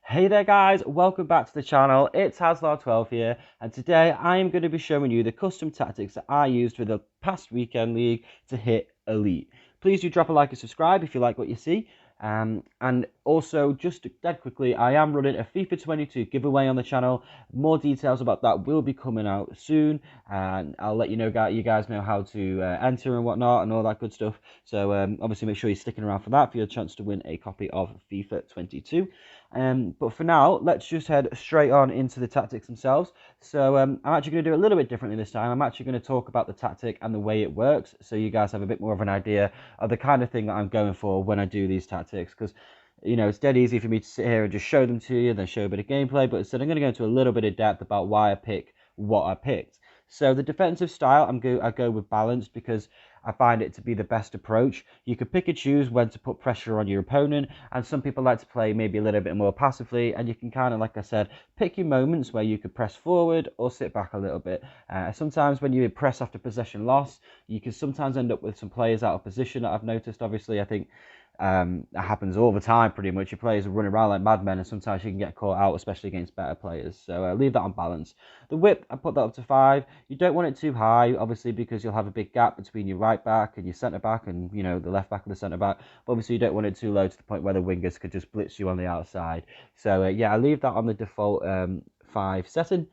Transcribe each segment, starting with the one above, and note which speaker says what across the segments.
Speaker 1: Hey there guys, welcome back to the channel. It's Haslar12 here, and today I am going to be showing you the custom tactics that I used for the past weekend league to hit elite. Please do drop a like and subscribe if you like what you see. And also, just dead quickly, I am running a FIFA 22 giveaway on the channel. More details about that will be coming out soon, and I'll let you guys know how to enter and whatnot and all that good stuff. So obviously make sure you're sticking around for that for your chance to win a copy of FIFA 22. But for now, let's just head straight on into the tactics themselves. So I'm actually going to do it a little bit differently this time. I'm actually going to talk about the tactic and the way it works, so you guys have a bit more of an idea of the kind of thing that I'm going for when I do these tactics. Because it's dead easy for me to sit here and just show them to you, then show a bit of gameplay. But instead, I'm going to go into a little bit of depth about why I pick what I picked. So the defensive style, I go with balanced because I find it to be the best approach. You can pick and choose when to put pressure on your opponent, and some people like to play maybe a little bit more passively, and you can kind of, like I said, pick your moments where you could press forward or sit back a little bit. Sometimes when you press after possession loss, you can sometimes end up with some players out of position that I've noticed. Obviously, I think that happens all the time pretty much. Your players are running around like madmen, and sometimes you can get caught out, especially against better players. So leave that on balance. The width, I put that up to 5. You don't want it too high, obviously, because you'll have a big gap between your right back and your centre back, and the left back and the centre back. But obviously, you don't want it too low to the point where the wingers could just blitz you on the outside. So yeah, I leave that on the default 5 setting.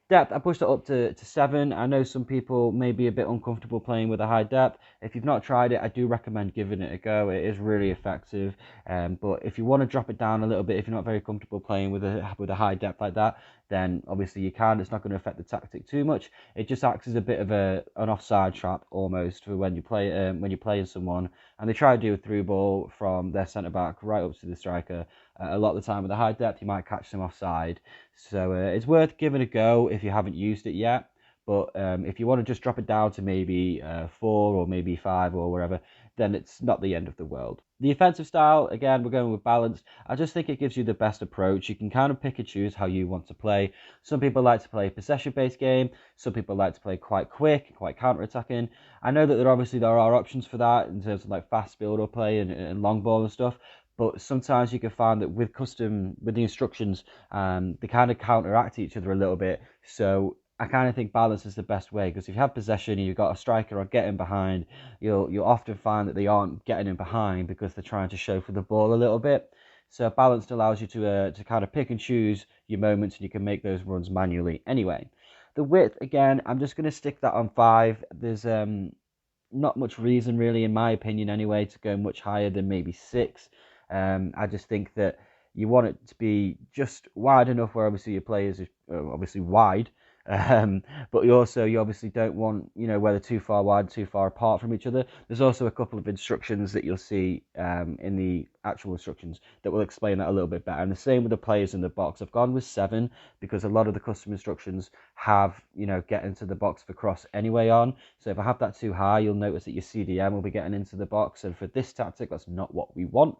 Speaker 1: Depth, I pushed it up to 7. I know some people may be a bit uncomfortable playing with a high depth. If you've not tried it, I do recommend giving it a go. It is really effective. But if you want to drop it down a little bit, if you're not very comfortable playing with a high depth like that, then obviously you can. It's not going to affect the tactic too much. It just acts as a bit of an offside trap almost for when you're playing someone and they try to do a through ball from their centre back right up to the striker. A lot of the time with a high depth, you might catch them offside. So it's worth giving a go if you haven't used it yet. But if you want to just drop it down to maybe 4 or maybe 5 or wherever, then it's not the end of the world. The offensive style, again, we're going with balanced. I just think it gives you the best approach. You can kind of pick and choose how you want to play. Some people like to play a possession-based game. Some people like to play quite quick, quite counter-attacking. I know that there are options for that in terms of like fast build-up play and long ball and stuff. But sometimes you can find that with the instructions, they kind of counteract each other a little bit. So I kind of think balance is the best way, because if you have possession and you've got a striker or getting behind, you'll often find that they aren't getting in behind because they're trying to show for the ball a little bit. So balanced allows you to kind of pick and choose your moments, and you can make those runs manually anyway. The width, again, I'm just going to stick that on 5. There's not much reason really, in my opinion anyway, to go much higher than maybe 6. I just think that you want it to be just wide enough where obviously your players are obviously wide, but you obviously don't want, where they're too far wide, too far apart from each other. There's also a couple of instructions that you'll see in the actual instructions that will explain that a little bit better. And the same with the players in the box. I've gone with 7 because a lot of the custom instructions have, get into the box for cross anyway on. So if I have that too high, you'll notice that your CDM will be getting into the box. And for this tactic, that's not what we want.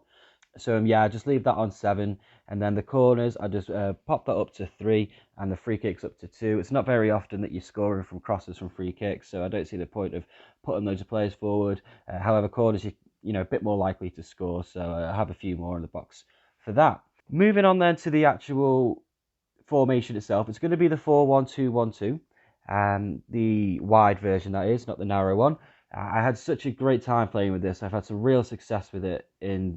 Speaker 1: So yeah, I just leave that on 7, and then the corners, I just pop that up to 3, and the free kicks up to 2. It's not very often that you're scoring from crosses from free kicks, so I don't see the point of putting loads of players forward. However, corners, a bit more likely to score, so I have a few more in the box for that. Moving on then to the actual formation itself, it's going to be the 4-1-2-1-2, the wide version that is, not the narrow one. I had such a great time playing with this. I've had some real success with it in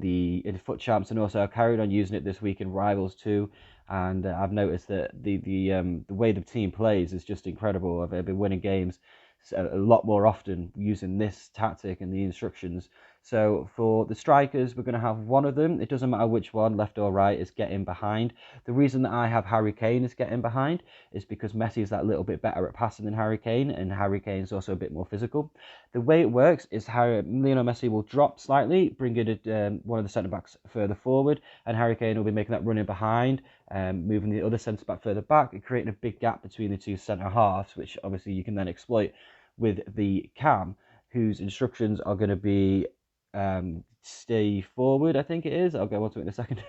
Speaker 1: FUT Champs, and also I've carried on using it this week in Rivals too. And I've noticed that the way the team plays is just incredible. I've been winning games a lot more often using this tactic and the instructions. So for the strikers, we're going to have one of them. It doesn't matter which one, left or right, is getting behind. The reason that I have Harry Kane is getting behind is because Messi is that little bit better at passing than Harry Kane, and Harry Kane is also a bit more physical. The way it works is Lionel Messi will drop slightly, bring in one of the centre backs further forward, and Harry Kane will be making that running behind, moving the other centre back further back, and creating a big gap between the two centre halves, which obviously you can then exploit with the cam, whose instructions are going to be stay forward, I think it is. I'll go on to it in a second.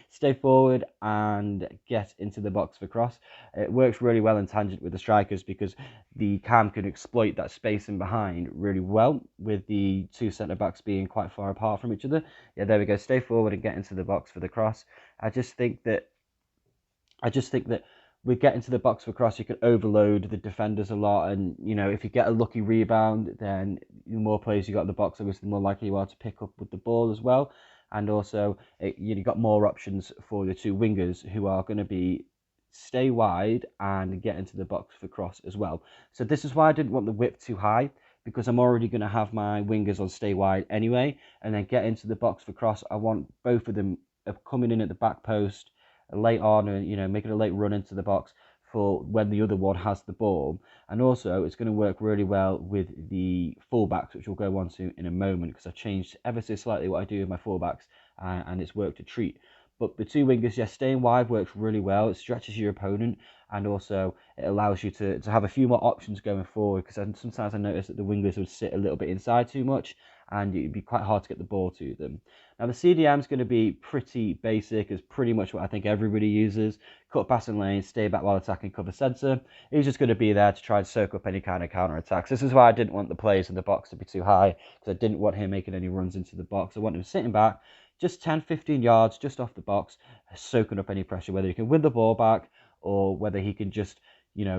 Speaker 1: Stay forward and get into the box for cross. It works really well in tangent with the strikers because the cam can exploit that space in behind really well, with the two centre backs being quite far apart from each other. Yeah, there we go. Stay forward and get into the box for the cross. I just think that I just think that with getting to the box for cross, you can overload the defenders a lot, and if you get a lucky rebound, then the more players you got in the box, obviously the more likely you are to pick up with the ball as well. And also, you got more options for the two wingers who are going to be stay wide and get into the box for cross as well. So this is why I didn't want the width too high, because I'm already going to have my wingers on stay wide anyway, and then get into the box for cross. I want both of them coming in at the back post late on, and making a late run into the box for when the other one has the ball. And also, it's going to work really well with the fullbacks, which we'll go on to in a moment, because I've changed ever so slightly what I do with my fullbacks, and it's worked a treat. But the two wingers, yes, staying wide works really well. It stretches your opponent, and also it allows you to have a few more options going forward, because sometimes I noticed that the wingers would sit a little bit inside too much, and it'd be quite hard to get the ball to them. Now, the CDM is going to be pretty basic. It's pretty much what I think everybody uses. Cut passing lane, stay back while attacking, cover centre. He's just going to be there to try and soak up any kind of counter-attacks. This is why I didn't want the players in the box to be too high, because I didn't want him making any runs into the box. I want him sitting back, just 10, 15 yards just off the box, soaking up any pressure, whether he can win the ball back or whether he can just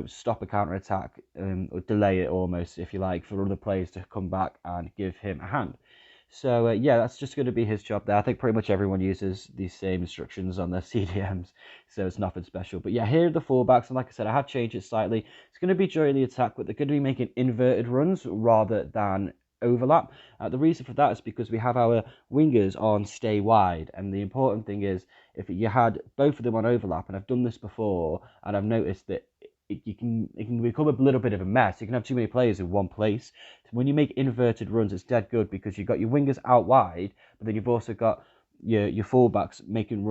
Speaker 1: stop a counter-attack, or delay it almost, if you like, for other players to come back and give him a hand. So yeah, that's just going to be his job there. I think pretty much everyone uses these same instructions on their CDMs, so it's nothing special. But yeah, here are the fullbacks, and like I said, I have changed it slightly. It's going to be during the attack, but they're going to be making inverted runs rather than overlap. The reason for that is because we have our wingers on stay wide, and the important thing is if you had both of them on overlap, and I've done this before, and I've noticed that it can become a little bit of a mess. You can have too many players in one place. So when you make inverted runs, it's dead good, because you've got your wingers out wide, but then you've also got your fullbacks making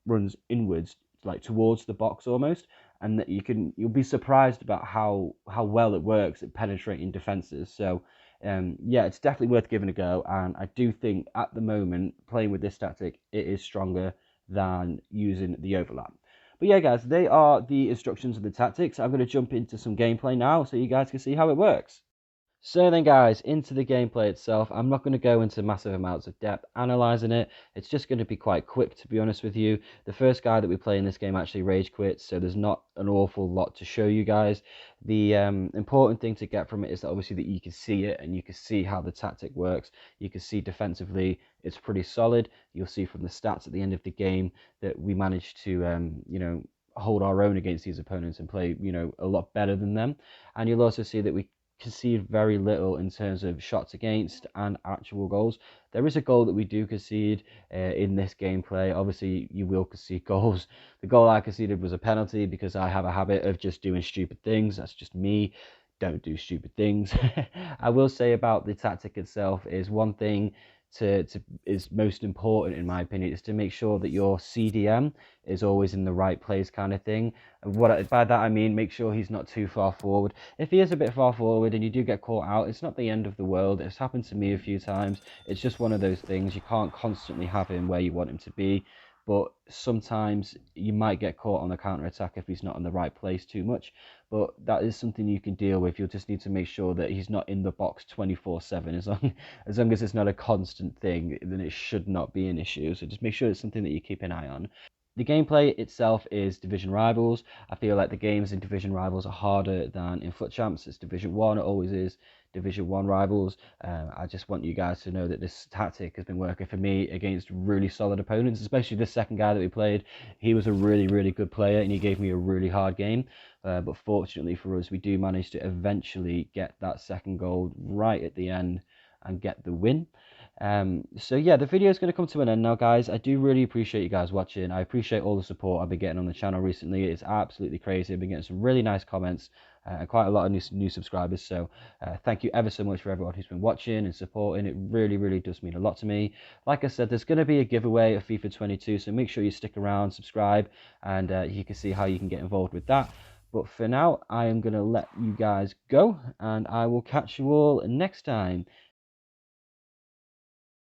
Speaker 1: runs inwards, like towards the box almost, and that you'll be surprised about how well it works at penetrating defenses. So yeah, it's definitely worth giving a go, and I do think at the moment playing with this tactic, it is stronger than using the overlap. But yeah, guys, they are the instructions and the tactics. I'm going to jump into some gameplay now so you guys can see how it works. So then, guys, into the gameplay itself. I'm not going to go into massive amounts of depth analysing it. It's just going to be quite quick, to be honest with you. The first guy that we play in this game actually rage quits, so there's not an awful lot to show you guys. The important thing to get from it is that obviously that you can see it, and you can see how the tactic works. You can see defensively it's pretty solid. You'll see from the stats at the end of the game that we managed to, hold our own against these opponents and play, a lot better than them. And you'll also see that we concede very little in terms of shots against and actual goals. There is a goal that we do concede in this gameplay. Obviously, you will concede goals. The goal I conceded was a penalty because I have a habit of just doing stupid things. That's just me. Don't do stupid things. I will say about the tactic itself is one thing is most important in my opinion is to make sure that your CDM is always in the right place, kind of thing. By that I mean make sure he's not too far forward. If he is a bit far forward and you do get caught out, it's not the end of the world. It's happened to me a few times. It's just one of those things. You can't constantly have him where you want him to be, but sometimes you might get caught on the counter attack if he's not in the right place too much. But that is something you can deal with. You'll just need to make sure that he's not in the box 24/7. As long as it's not a constant thing, then it should not be an issue. So just make sure it's something that you keep an eye on. The gameplay itself is Division Rivals. I feel like the games in Division Rivals are harder than in FUT Champs. It's Division 1, it always is Division 1 Rivals. I just want you guys to know that this tactic has been working for me against really solid opponents, especially this second guy that we played. He was a really, really good player and he gave me a really hard game. But fortunately for us, we do manage to eventually get that second goal right at the end and get the win. So yeah, the video is going to come to an end now, guys. I do really appreciate you guys watching. I appreciate all the support I've been getting on the channel recently. It's absolutely crazy. I've been getting some really nice comments and quite a lot of new subscribers. So thank you ever so much for everyone who's been watching and supporting. It really, really does mean a lot to me. Like I said, there's going to be a giveaway of FIFA 22, so make sure you stick around, subscribe, and you can see how you can get involved with that. But for now, I am going to let you guys go, and I will catch you all next time.